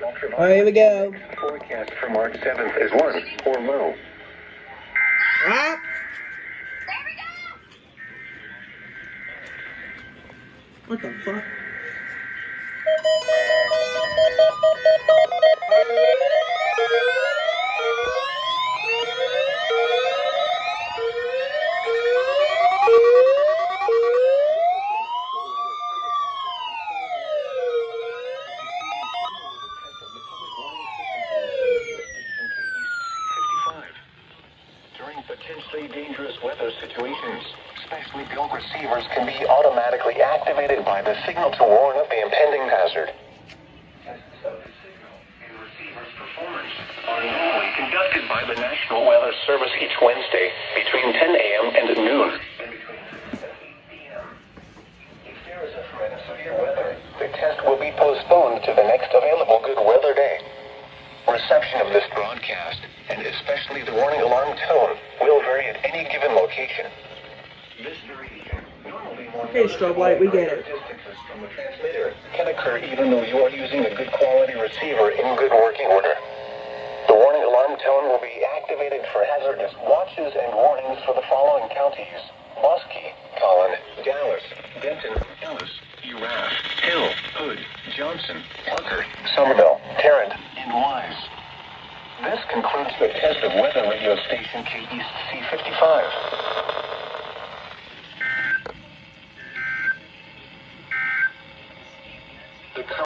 Alright, here we go. Forecast for March 7th is 1 or low. Ah! There we go! What the fuck? During potentially dangerous weather situations, specially built receivers can be automatically activated by the signal to warn of the impending hazard. Tests of the signal and receiver's performance are normally conducted by the National Weather Service each Wednesday between 10 a.m. and noon. And between 6 and 8 p.m. If there is a threat of severe weather, the test will be postponed to the next available good weather day. Reception of this broadcast, and especially the warning alarm tone, will vary at any given location. This variation, normally more Okay, strobe light, we get it. distances from the transmitter, can occur even though you are using a good quality receiver in good working order. The warning alarm tone will be activated for hazardous watches and warnings for the following counties: Muskie, Collin, Dallas, Denton, Ellis, Erath, Hill, Hood, Johnson, Parker, Somerville, Tarrant, and Wise. This concludes the test of weather radio station KEC55.